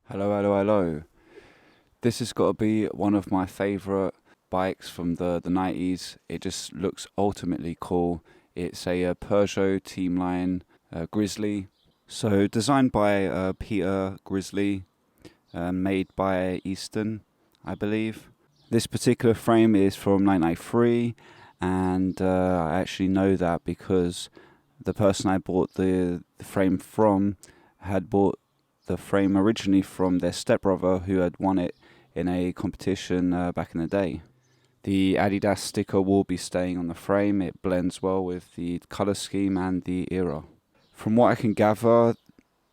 Hello. This has got to be one of my favourite bikes from the 90s. It just looks ultimately cool. It's a Peugeot Team Grisley. So designed by Peter Grisley, made by Easton, I believe. This particular frame is from 1993, and I actually know that because the person I bought the frame from had bought the frame originally from their stepbrother who had won it in a competition back in the day. The Adidas sticker will be staying on the frame. It blends well with the colour scheme and the era. From what I can gather,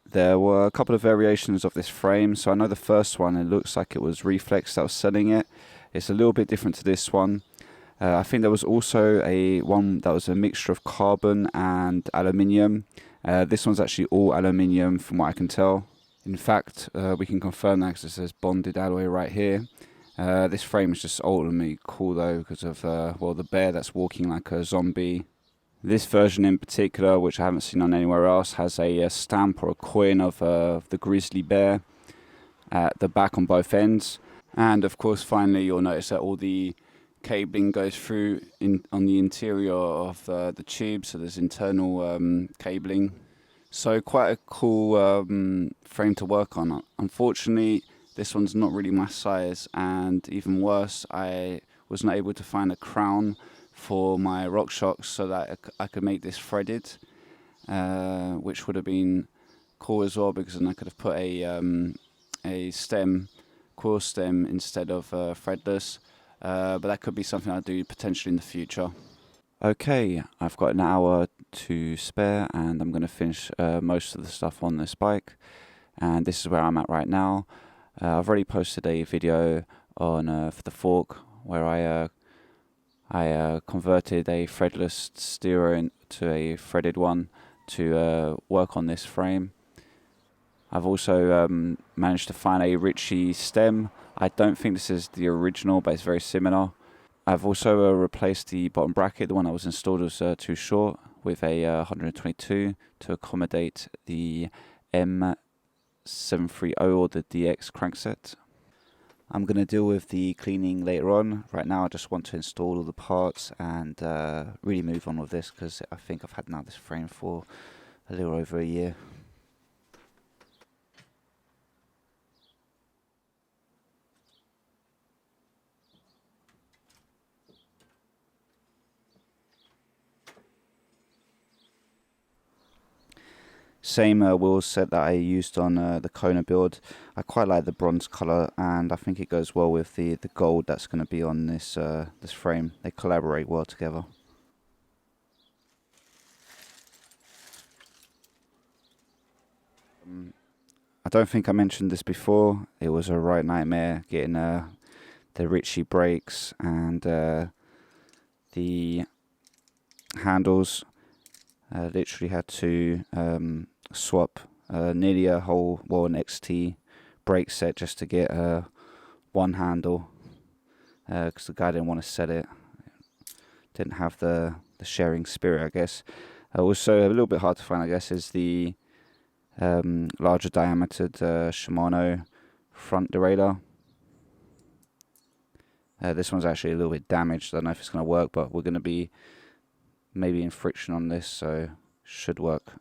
there were a couple of variations of this frame. So I know the first one, it looks like it was Reflex that was selling it. It's a little bit different to this one. I think there was also one that was a mixture of carbon and aluminium. This one's actually all aluminium from what I can tell. In fact, we can confirm that because it says bonded alloy right here. This frame is just ultimately cool though because of the bear that's walking like a zombie. This version in particular, which I haven't seen on anywhere else, has a stamp or a coin of the grizzly bear at the back on both ends. And of course, finally, you'll notice that all the cabling goes through on the interior of the tube, so there's internal cabling. So quite a cool frame to work on. Unfortunately, this one's not really my size, and even worse, I was not able to find a crown for my Rockshox so that I could make this threaded, which would have been cool as well because then I could have put a stem, coil stem instead of threadless. But that could be something I'll do potentially in the future. Okay, I've got an hour to spare and I'm going to finish most of the stuff on this bike, and this is where I'm at right now. I've already posted a video on for the fork where I converted a threadless steerer into a threaded one to work on this frame. I've also managed to find a Ritchey stem. I don't think this is the original, but it's very similar. I've also replaced the bottom bracket. The one that was installed was too short, with a 122 to accommodate the M730 or the DX crankset. I'm going to deal with the cleaning later on. Right now I just want to install all the parts and really move on with this because I think I've had now this frame for a little over a year. Same wheel set that I used on the Kona build. I quite like the bronze colour and I think it goes well with the gold that's going to be on this this frame. They collaborate well together. I don't think I mentioned this before. It was a right nightmare getting the Ritchey brakes and the handles. Literally had to swap nearly a whole, an XT brake set just to get one handle because the guy didn't want to set it. Didn't have the sharing spirit, I guess. Also, a little bit hard to find, I guess, is the larger diametered Shimano front derailleur. This one's actually a little bit damaged. I don't know if it's going to work, but we're going to be maybe in friction on this, so should work.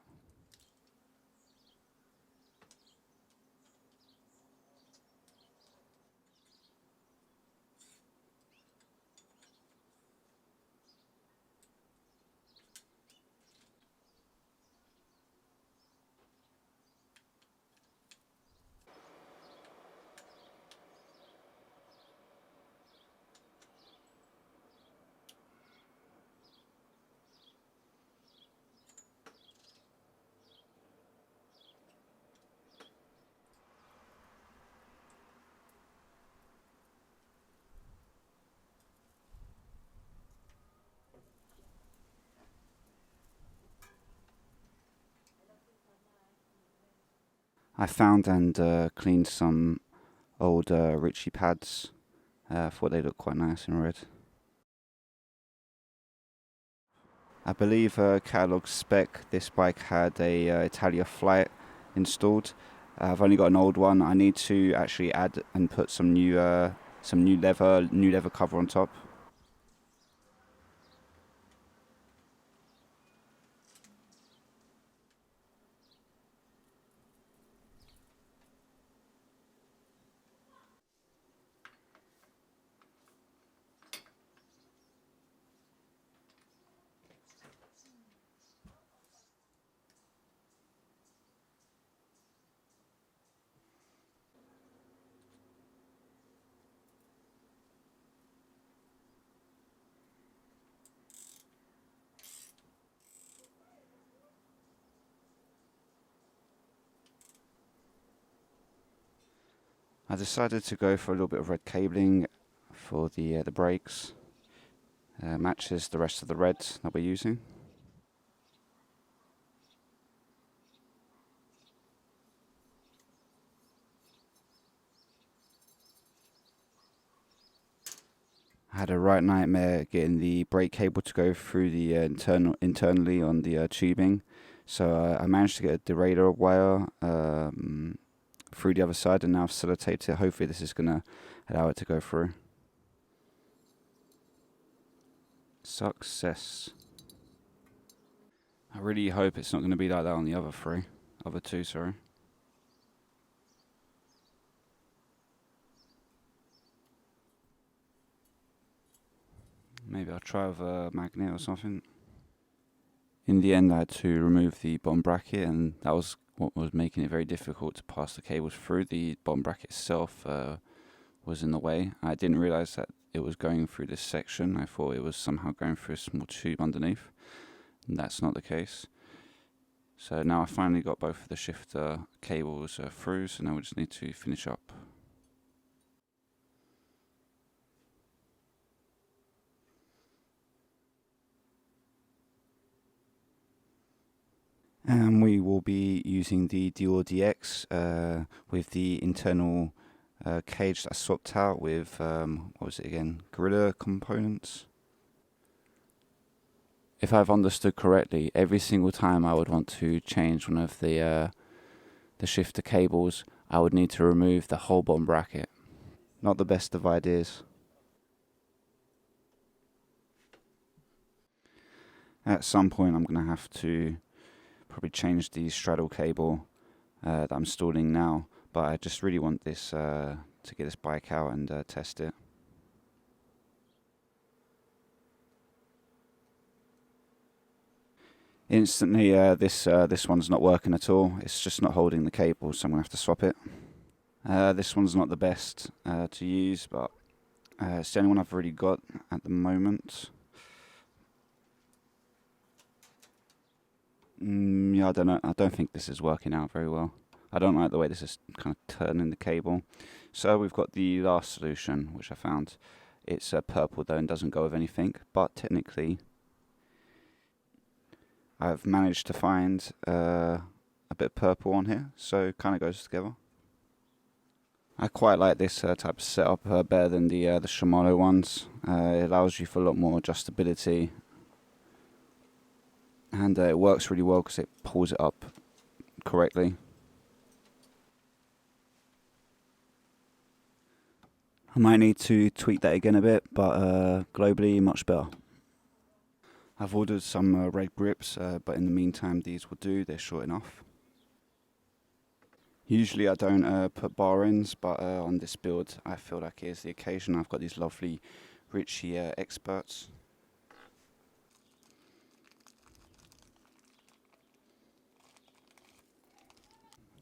I found and cleaned some old Ritchey pads. I thought they looked quite nice in red. I believe catalogue spec, this bike had a Italia Flite installed. I've only got an old one. I need to actually add and put some new leather cover on top. I decided to go for a little bit of red cabling for the brakes. Matches the rest of the red that we're using. I had a right nightmare getting the brake cable to go through the internally on the tubing, so I managed to get a derailleur wire through the other side, and now I've sellotated it. Hopefully this is going to allow it to go through. Success. I really hope it's not going to be like that on the other two, sorry. Maybe I'll try with a magnet or something. In the end I had to remove the bottom bracket, and that was what was making it very difficult to pass the cables through. The bottom bracket itself was in the way. I didn't realise that it was going through this section. I thought it was somehow going through a small tube underneath, and that's not the case. So now I finally got both of the shifter cables through, so now we just need to finish up. And we will be using the Deore DX with the internal cage that I swapped out with, what was it again, Gorilla components. If I've understood correctly, every single time I would want to change one of the shifter cables, I would need to remove the whole bottom bracket. Not the best of ideas. At some point I'm going to have to probably change the straddle cable that I'm installing now, but I just really want this to get this bike out and test it. Instantly this one's not working at all. It's just not holding the cable, so I'm going to have to swap it. This one's not the best to use, but it's the only one I've really got at the moment. Yeah, I don't know. I don't think this is working out very well. I don't like the way this is kind of turning the cable. So we've got the last solution, which I found. It's purple though and doesn't go with anything, but technically I've managed to find a bit of purple on here, so it kind of goes together. I quite like this type of setup better than the Shimano ones. It allows you for a lot more adjustability, and it works really well because it pulls it up correctly. I might need to tweak that again a bit, but globally much better. I've ordered some red grips, but in the meantime these will do. They're short enough. Usually I don't put bar ends, but on this build I feel like it is the occasion. I've got these lovely Ritchey experts.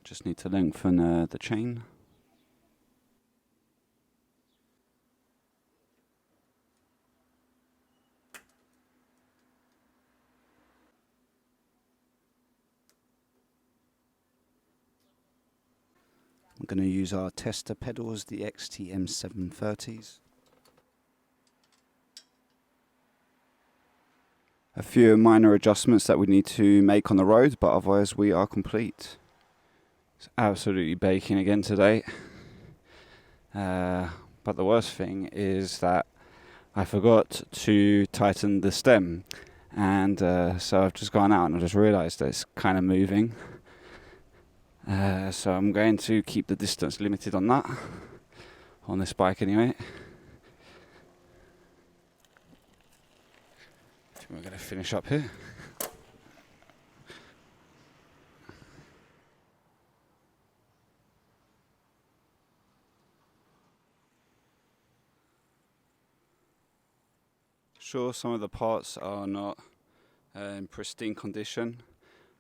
Just need to lengthen the chain. I'm going to use our tester pedals, the XT M730s. A few minor adjustments that we need to make on the road, but otherwise we are complete. It's absolutely baking again today. But the worst thing is that I forgot to tighten the stem, and so I've just gone out and I just realised that it's kind of moving. So I'm going to keep the distance limited on that, on this bike anyway. I think we're going to finish up here. Sure, some of the parts are not in pristine condition,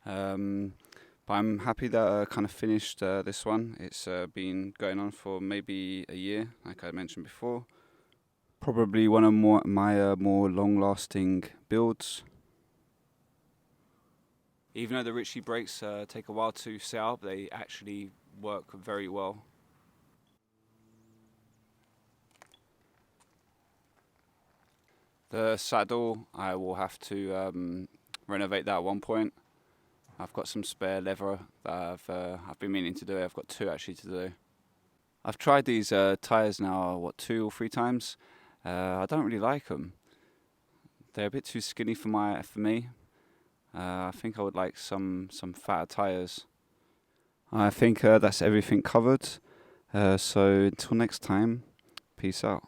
but I'm happy that I kind of finished this one. It's been going on for maybe a year, like I mentioned before. Probably one of my more long-lasting builds. Even though the Ritchey brakes take a while to set up, they actually work very well. The saddle, I will have to renovate that at one point. I've got some spare leather that I've been meaning to do. I've got 2 actually to do. I've tried these tyres now, 2 or 3 times. I don't really like them. They're a bit too skinny for me. I think I would like some fatter tyres. I think that's everything covered. So until next time, peace out.